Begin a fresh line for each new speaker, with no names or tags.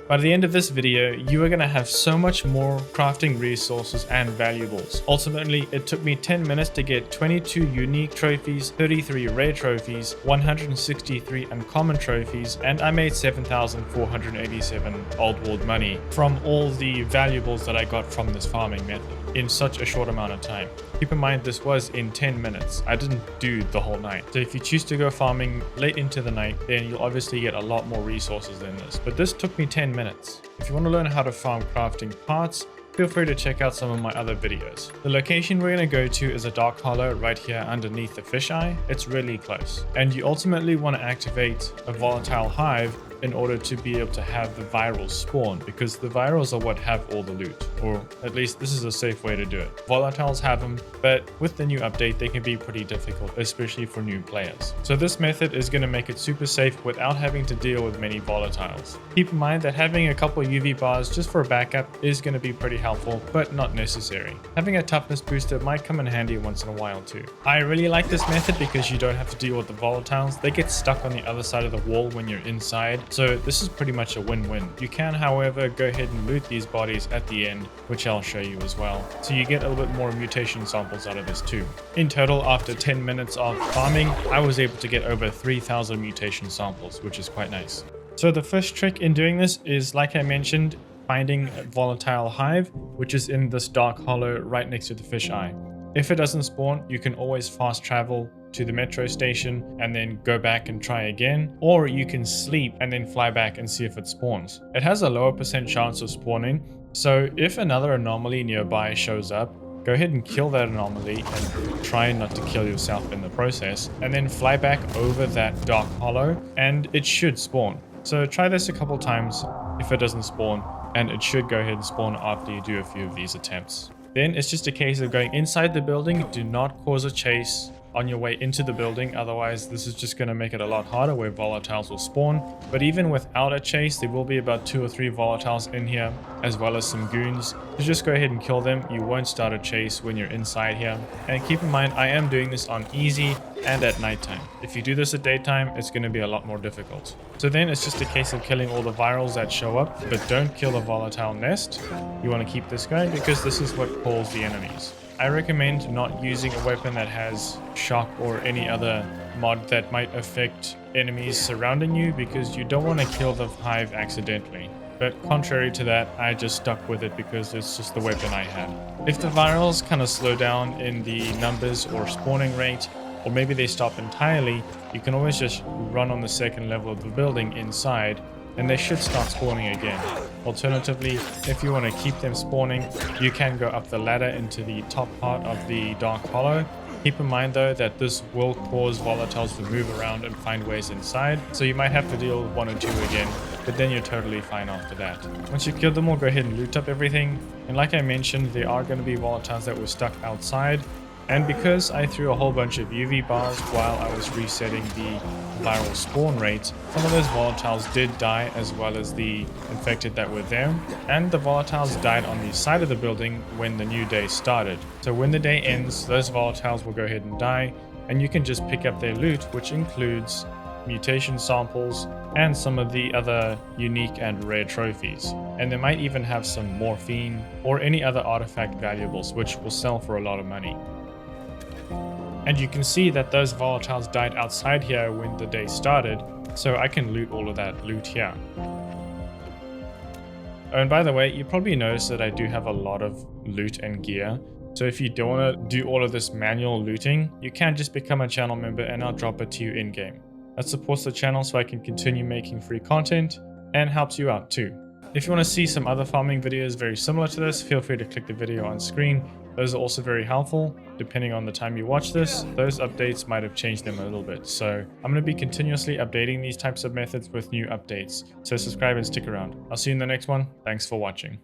By the end of this video, you are going to have so much more crafting resources and valuables. Ultimately, it took me 10 minutes to get 22 unique trophies, 33 rare trophies, 163 uncommon trophies, and I made 7,487 old world money from all the valuables that I got from this farming method in such a short amount of time. Keep in mind this was in 10 minutes. I didn't do the whole night. So if you choose to go farming late into the night, then you'll obviously get a lot more resources than this. But this took me 10 minutes. If you want to learn how to farm crafting parts, feel free to check out some of my other videos. The location we're going to go to is a dark hollow right here underneath the fisheye. It's really close. And you ultimately want to activate a volatile hive in order to be able to have the virals spawn, because the virals are what have all the loot, or at least this is a safe way to do it. Volatiles have them, but with the new update they can be pretty difficult, especially for new players. So this method is going to make it super safe without having to deal with many volatiles. Keep in mind that having a couple UV bars just for a backup is going to be pretty helpful, but not necessary. Having a toughness booster might come in handy once in a while too. I really like this method because you don't have to deal with the volatiles. They get stuck on the other side of the wall when you're inside. So this is pretty much a win-win. You can, however, go ahead and loot these bodies at the end, which I'll show you as well. So you get a little bit more mutation samples out of this too. In total, after 10 minutes of farming, I was able to get over 3,000 mutation samples, which is quite nice. So the first trick in doing this is, like I mentioned, finding a Volityle Hive, which is in this dark hollow right next to the fisheye. If it doesn't spawn, you can always fast travel to the metro station and then go back and try again, or you can sleep and then fly back and see if it spawns. It has a lower % chance of spawning, so if another anomaly nearby shows up, go ahead and kill that anomaly and try not to kill yourself in the process, and then fly back over that dark hollow and it should spawn. So try this a couple times. If it doesn't spawn, and it should go ahead and spawn after you do a few of these attempts. Then it's just a case of going inside the building. Do not cause a chase on your way into the building, otherwise this is just going to make it a lot harder where volatiles will spawn. But even without a chase, there will be about 2 or 3 volatiles in here, as well as some goons. So just go ahead and kill them. You won't start a chase when you're inside here. And keep in mind, I am doing this on easy and at nighttime. If you do this at daytime, it's going to be a lot more difficult. So then it's just a case of killing all the virals that show up, but don't kill the volatile nest. You want to keep this going because this is what calls the enemies. I recommend not using a weapon that has shock or any other mod that might affect enemies surrounding you, because you don't want to kill the hive accidentally. But contrary to that, I just stuck with it because it's just the weapon I had. If the virals kind of slow down in the numbers or spawning rate, or maybe they stop entirely, you can always just run on the second level of the building inside and they should start spawning again. Alternatively, if you want to keep them spawning, you can go up the ladder into the top part of the dark hollow. Keep in mind though that this will cause volatiles to move around and find ways inside, so you might have to deal with 1 or 2 again, but then you're totally fine after that. Once you kill them all, go ahead and loot up everything. And like I mentioned, there are going to be volatiles that were stuck outside. And because I threw a whole bunch of UV bars while I was resetting the viral spawn rate, some of those volatiles did die, as well as the infected that were there. And the volatiles died on the side of the building when the new day started. So when the day ends, those volatiles will go ahead and die, and you can just pick up their loot, which includes mutation samples and some of the other unique and rare trophies. And they might even have some morphine or any other artifact valuables, which will sell for a lot of money. And you can see that those volatiles died outside here when the day started, so I can loot all of that loot here. Oh, and by the way, you probably noticed that I do have a lot of loot and gear. So if you don't want to do all of this manual looting, you can just become a channel member and I'll drop it to you in-game. That supports the channel so I can continue making free content and helps you out too. If you want to see some other farming videos very similar to this, feel free to click the video on screen. Those are also very helpful. Depending on the time you watch this, those updates might have changed them a little bit. So I'm going to be continuously updating these types of methods with new updates. So subscribe and stick around. I'll see you in the next one. Thanks for watching.